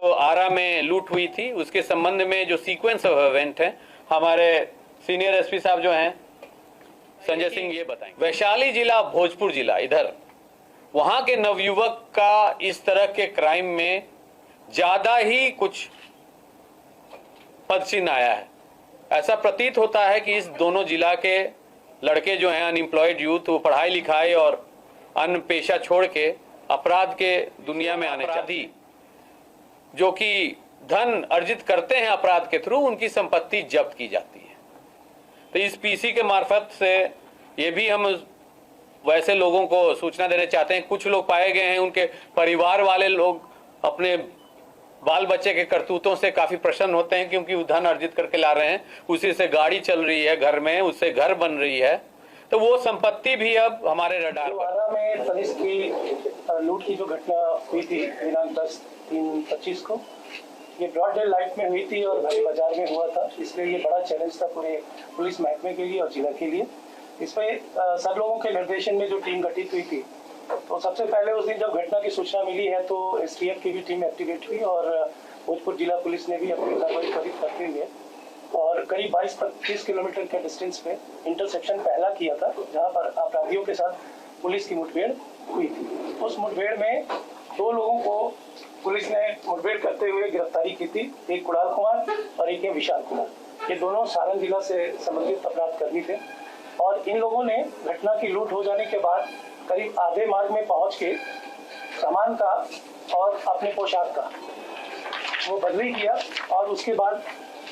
तो आरा में लूट हुई थी, उसके संबंध में जो सीक्वेंस ऑफ इवेंट है, हमारे सीनियर एसपी साहब जो हैं संजय सिंह ये बताएंगे। वैशाली जिला, भोजपुर जिला, इधर वहां के नवयुवक का इस तरह के क्राइम में ज्यादा ही कुछ पदचिन्ह आया है। ऐसा प्रतीत होता है कि इस दोनों जिला के लड़के जो हैं अनएम्प्लॉयड यूथ, वो पढ़ाई लिखाई और अन्य पेशा छोड़ के अपराध के दुनिया में आने चाहिए। जो कि धन अर्जित करते हैं अपराध के थ्रू, उनकी संपत्ति जब्त की जाती है। तो इस पीसी के मार्फत से ये भी हम वैसे लोगों को सूचना देना चाहते हैं, कुछ लोग पाए गए हैं, उनके परिवार वाले लोग अपने बाल बच्चे के करतूतों से काफी प्रसन्न होते हैं, क्योंकि वो धन अर्जित करके ला रहे हैं, उसी से गाड़ी चल रही है घर में, उससे घर बन रही है, तो वो संपत्ति भी अब हमारे रडार पर। में तनिष्क की लूट की जो घटना हुई थी दिनांक 10/3/25 को, ये ब्रॉड डे लाइट में हुई थी और भरे बाजार में हुआ था, इसलिए ये बड़ा चैलेंज था पूरे पुलिस महकमे के लिए और जिला के लिए। इसमें सब लोगों के निर्देशन में जो टीम गठित हुई थी, तो सबसे पहले उस दिन जब घटना की सूचना मिली है तो एसटीएफ की भी टीम एक्टिवेट हुई और भोजपुर जिला पुलिस ने भी अपनी कार्रवाई त्वरित करते हुए और करीब 22-25 किलोमीटर के डिस्टेंस पे इंटरसेक्शन पहला किया था, जहां पर अपराधियों के साथ पुलिस की मुठभेड़ हुई थी। उस मुठभेड़ में 2 लोगों को पुलिस ने मुठभेड़ करते हुए गिरफ्तारी की थी, एक कुणाल कुमार और एक विशाल कुमार। ये दोनों सारण जिला से संबंधित अपराध कर्मी थे और इन लोगों ने घटना की लूट हो जाने के बाद करीब आधे मार्ग में पहुंच के सामान का और अपने पोशाक का वो बदली किया और उसके बाद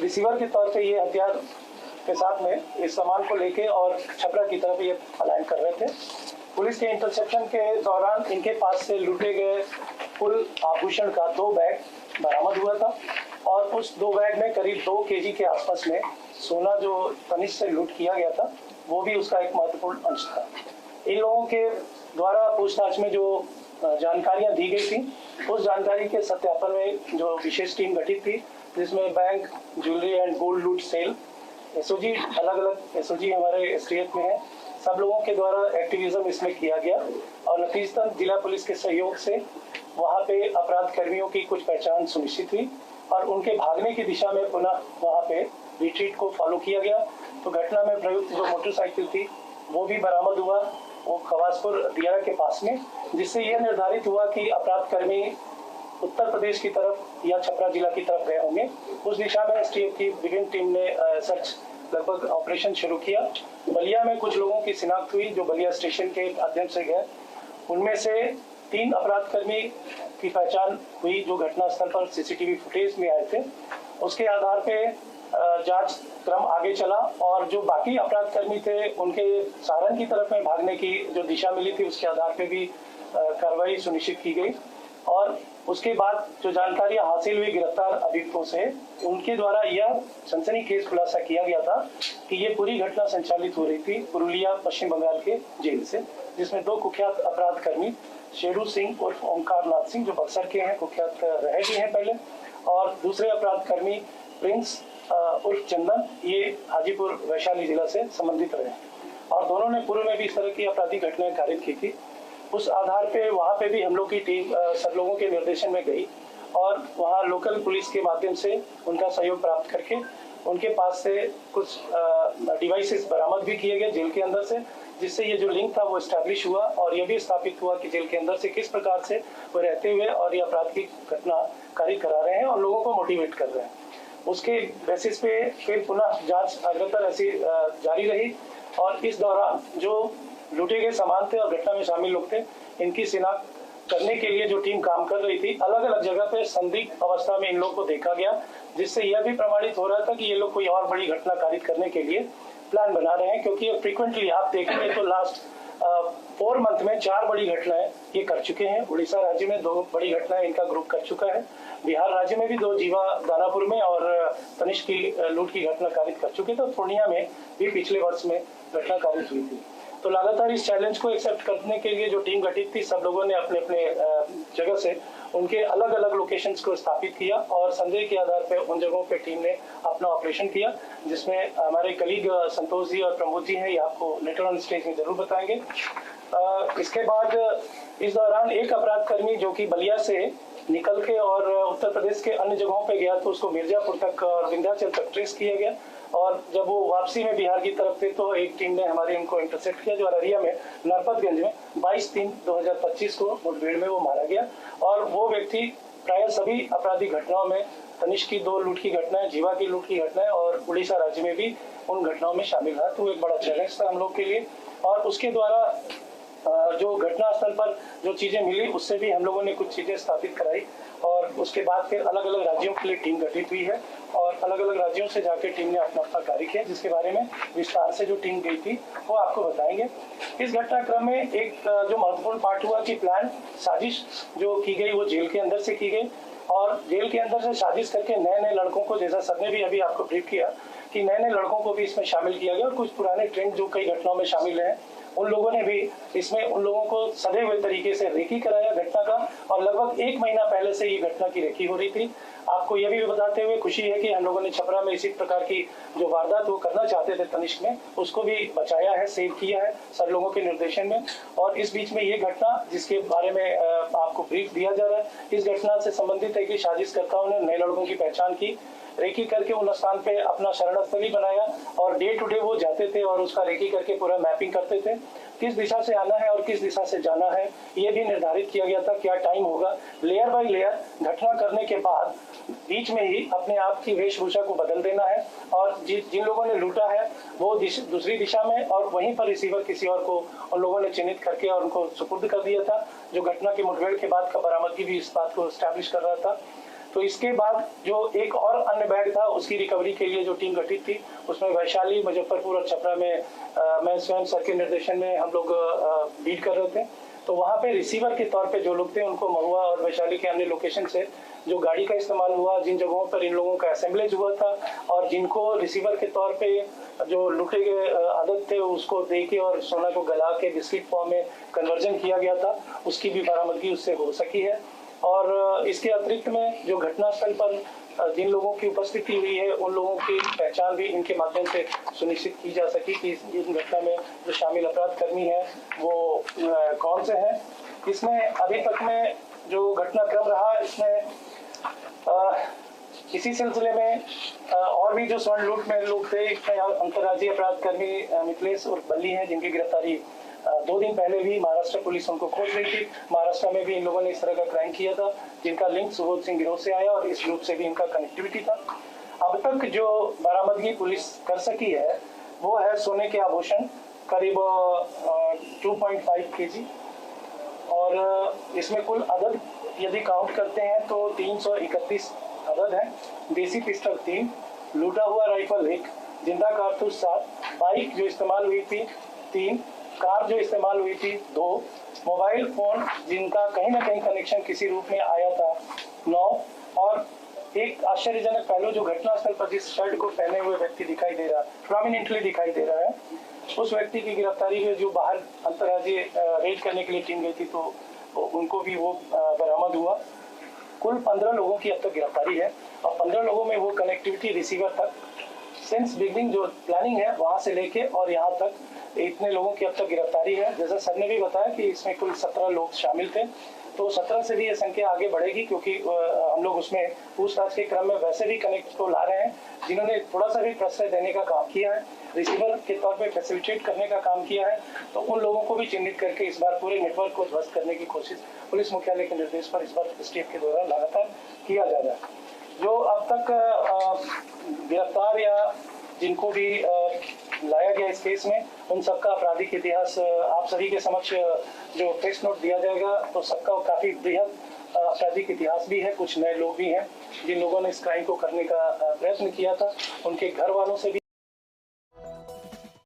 रिसीवर के तौर पे ये हथियार के साथ में इस सामान को लेके और छपरा की तरफ ये पलायन कर रहे थे। पुलिस के इंटरसेप्शन के दौरान इनके पास से लूटे गए कुल आभूषण का 2 बैग बरामद हुआ था और उस 2 बैग में करीब 2 केजी के आसपास में सोना जो तनिष्क से लूट किया गया था, वो भी उसका एक महत्वपूर्ण अंश था। इन लोगों के द्वारा पूछताछ में जो जानकारियां दी गई थी, उस जानकारी के सत्यापन में जो विशेष टीम गठित थी, जिसमें बैंक, ज्वेलरी एंड गोल्ड लूट सेल, एसओजी, अलग अलग एसओजी हमारे एसटीएफ में है, सब लोगों के द्वारा एक्टिविज्म इसमें किया गया और नतीजतन जिला पुलिस के सहयोग से वहाँ पे अपराध कर्मियों की कुछ पहचान सुनिश्चित हुई और उनके भागने की दिशा में पुनः वहाँ पे रिट्रीट को फॉलो किया गया। तो घटना में प्रयुक्त जो मोटरसाइकिल थी वो भी बरामद हुआ, वो खवासपुर दियारा के पास में, जिससे यह निर्धारित हुआ कि अपराध कर्मी उत्तर प्रदेश की तरफ या छपरा जिला की तरफ गए होंगे। उस दिशा में एसटीएफ की विभिन्न टीम ने सर्च लगभग ऑपरेशन शुरू किया। बलिया में कुछ लोगों की शिनाख्त हुई जो बलिया स्टेशन के माध्यम से गए, उनमें से 3 अपराध कर्मी की पहचान हुई जो घटनास्थल पर सीसीटीवी फुटेज में आए थे। उसके आधार पे जांच क्रम आगे चला और जो बाकी अपराध कर्मी थे उनके सारण की तरफ में भागने की जो दिशा मिली थी, उसके आधार पे भी कार्रवाई सुनिश्चित की गई और उसके बाद जो जानकारियां हासिल हुई गिरफ्तार अभियुक्तों से, उनके द्वारा यह सनसनीखेज खुलासा किया गया था कि ये पूरी घटना संचालित हो रही थी पुरुलिया पश्चिम बंगाल के जेल से, जिसमें 2 कुख्यात अपराध कर्मी शेरू सिंह उर्फ ओमकार नाथ सिंह जो बक्सर के हैं, कुख्यात रहे भी हैं पहले, और दूसरे अपराध कर्मी प्रिंस उर्फ चंदन, ये हाजीपुर वैशाली जिला से संबंधित रहे और दोनों ने पूर्व में भी इस तरह की आपराधिक घटनाएं कारित की थी। उस आधार पे वहाँ पे भी हम लोग की टीम सब लोगों के निर्देशन में गई और वहाँ लोकल पुलिस के माध्यम से उनका सहयोग प्राप्त करके उनके पास से कुछ डिवाइसेस बरामद भी किए गए जेल के अंदर से, जिससे ये जो लिंक था वो एस्टैब्लिश हुआ और ये भी स्थापित हुआ कि जेल के अंदर से किस प्रकार से वो रहते हुए और ये अपराध की घटना कारित करा रहे हैं और लोगों को मोटिवेट कर रहे हैं। उसके बेसिस पे फिर पुनः जांच अग्रतर ऐसी जारी रही और इस दौरान जो लूटे गए सामान थे और घटना में शामिल लोग थे, इनकी शिनाख्त करने के लिए जो टीम काम कर रही थी, अलग अलग जगह पे संदिग्ध अवस्था में इन लोगों को देखा गया, जिससे यह भी प्रमाणित हो रहा था कि ये लोग कोई और बड़ी घटना कारित करने के लिए प्लान बना रहे हैं, क्योंकि फ्रीक्वेंटली आप देखेंगे तो लास्ट 4 मंथ में 4 बड़ी घटनाएं ये कर चुके हैं। उड़ीसा राज्य में 2 बड़ी घटनाएं इनका ग्रुप कर चुका है, बिहार राज्य में भी 2 जीवा दानापुर में और तनिष्क की लूट की घटना कारित कर चुके थे, पूर्णिया में भी पिछले वर्ष में घटना कारित हुई थी। तो लगातार इस चैलेंज को एक्सेप्ट करने के लिए जो टीम गठित थी, सब लोगों ने अपने अपने जगह से उनके अलग अलग लोकेशंस को स्थापित किया और संदेह के आधार पर उन जगहों पे टीम ने अपना ऑपरेशन किया, जिसमें हमारे कलीग संतोष जी और प्रमोद जी हैं, ये आपको लेटर ऑन स्टेज में जरूर बताएंगे। इसके बाद इस दौरान एक अपराध कर्मी जो कि बलिया से निकल के और उत्तर प्रदेश के अन्य जगहों पे गया तो उसको मिर्जापुर तक और विंध्याचल तक ट्रेस किया गया। और जब वो वापसी में बिहार की तरफ थे तो एक टीम ने हमारी उनको इंटरसेप्ट किया, जो अररिया में नरपतगंज में 22/3/2025 को मुठभेड़ में वो मारा गया। और वो व्यक्ति प्राय सभी आपराधिक घटनाओं में, तनिष्क की 2 लूट की घटनाएं, जीवा की लूट की घटनाएं और उड़ीसा राज्य में भी उन घटनाओं में शामिल रहा। तो एक बड़ा चैलेंज था हम लोग के लिए। और उसके द्वारा जो घटनास्थल पर जो चीजें मिली उससे भी हम लोगों ने कुछ चीजें स्थापित कराई। और उसके बाद फिर अलग अलग राज्यों के लिए टीम गठित हुई है और अलग अलग राज्यों से जाकर टीम ने अपना अपना कार्य किया, जिसके बारे में विस्तार से जो टीम गई थी वो आपको बताएंगे। इस घटनाक्रम में एक जो महत्वपूर्ण पार्ट हुआ कि प्लान साजिश जो की गई वो जेल के अंदर से की गई। और जेल के अंदर से साजिश करके नए नए लड़कों को, जैसा सर ने भी अभी आपको ब्रीफ किया कि नए नए लड़कों को भी इसमें शामिल किया गया। और कुछ पुराने ट्रेंड जो कई घटनाओं में शामिल हैं उन लोगों ने भी इसमें उन लोगों को सधे हुए तरीके से रेकी कराया घटना का। और लगभग 1 महीना पहले से ये घटना की रेकी हो रही थी। आपको ये भी बताते हुए खुशी है कि हम लोगों ने छपरा में इसी प्रकार की जो वारदात वो करना चाहते थे तनिष्क में, उसको भी बचाया है, सेव किया है सर लोगों के निर्देशन में। और इस बीच में ये घटना जिसके बारे में आपको ब्रीफ दिया जा रहा है, इस घटना से संबंधित है कि साजिशकर्ताओं ने नए लड़कों की पहचान की, रेकी करके उन स्थान पे अपना शरण स्थली बनाया और डे टू डे वो जाते थे और उसका रेकी करके पूरा मैपिंग करते थे। किस दिशा से आना है और किस दिशा से जाना है ये भी निर्धारित किया गया था, क्या टाइम होगा। लेयर बाय लेयर घटना करने के बाद बीच में ही अपने आप की वेशभूषा को बदल देना है और जिन लोगों ने लूटा है वो दूसरी दिशा में और वहीं पर रिसीवर किसी और को उन लोगों ने चिन्हित करके और उनको सुपुर्द कर दिया था, जो घटना की मुठभेड़ के बाद का बरामदगी भी इस बात को एस्टैब्लिश कर रहा था। तो इसके बाद जो एक और अन्य बैग था उसकी रिकवरी के लिए जो टीम गठित थी उसमें वैशाली, मुजफ्फरपुर और छपरा में मैं स्वयं सर के निर्देशन में हम लोग बीट कर रहे थे। तो वहाँ पे रिसीवर के तौर पे जो लोग थे उनको महुआ और वैशाली के अन्य लोकेशन से जो गाड़ी का इस्तेमाल हुआ, जिन जगहों पर इन लोगों का असेंबलेज हुआ था और जिनको रिसीवर के तौर पे जो लुटे गए आदत थे उसको दे के और सोना को गला के बिस्किट फॉर्म में कन्वर्जन किया गया था, उसकी भी बरामदगी उससे हो सकी है। और इसके अतिरिक्त में जो घटनास्थल पर जिन लोगों की उपस्थिति हुई है उन लोगों की पहचान भी इनके माध्यम से सुनिश्चित की जा सकी कि इस घटना में जो शामिल अपराध कर्मी है वो कौन से हैं। इसमें अभी तक में जो घटनाक्रम रहा इसमें इसी सिलसिले में और भी जो स्वर्ण लूट में लोग थे, अंतर्राज्यीय अपराध कर्मी मिथिलेश और बल्ली हैं जिनकी गिरफ्तारी 2 दिन पहले भी महाराष्ट्र पुलिस उनको खोज रही थी। महाराष्ट्र में भी इन लोगों ने इस तरह का क्राइम किया था जिनका लिंक सुबोध सिंह गिरोह से आया और इस ग्रुप से भी इनका कनेक्टिविटी था। अब तक जो बरामदगी पुलिस कर सकी है वो है सोने के आभूषण करीब 2.5 kg और इसमें कुल अदद यदि काउंट करते हैं तो 331 अदद है। देसी पिस्टल 3, लूटा हुआ राइफल 1, जिंदा कारतूस 7, बाइक जो इस्तेमाल हुई थी 3, कार जो इस्तेमाल हुई थी 2, मोबाइल फोन जिनका कहीं ना कहीं कनेक्शन किसी रूप में आया था 9 और एक आश्चर्यजनक पहलू जो घटनास्थल पर जिस शर्ट को पहने हुए व्यक्ति दिखाई दे रहा, प्रोमिनेंटली दिखाई दे रहा है, उस व्यक्ति की गिरफ्तारी हुई जो बाहर अंतर्राज्यीय रेड करने के लिए टीम गई थी तो उनको भी वो बरामद हुआ। कुल 15 लोगों की अब तक गिरफ्तारी है और 15 लोगों में वो कनेक्टिविटी रिसीवर तक सिंस बिगनिंग जो प्लानिंग है वहां से लेके और यहाँ तक इतने लोगों की अब तक गिरफ्तारी है। जैसा सर ने भी बताया कि इसमें कुल 17 लोग शामिल थे, तो 17 से भी ये संख्या आगे बढ़ेगी क्योंकि हम लोग उसमें पूछताछ के क्रम में वैसे भी कनेक्ट को ला रहे हैं जिन्होंने थोड़ा सा भी प्रश्रय देने का काम किया है, रिसीवर के तौर पे फैसिलिटेट करने का काम किया है। तो उन लोगों को भी चिन्हित करके इस बार पूरे नेटवर्क को ध्वस्त करने की कोशिश पुलिस मुख्यालय के निर्देश पर इस बार स्टेट के दौरान लगातार किया जा रहा है। जो अब तक गिरफ्तार या जिनको भी लाया गया इस केस में उन सबका आपराधिक इतिहास आप सभी के समक्ष जो प्रेस नोट दिया जाएगा तो सबका काफी बृहद आपराधिक इतिहास भी है। कुछ नए लोग भी हैं जिन लोगों ने इस क्राइम को करने का प्रयत्न किया था, उनके घर वालों से भी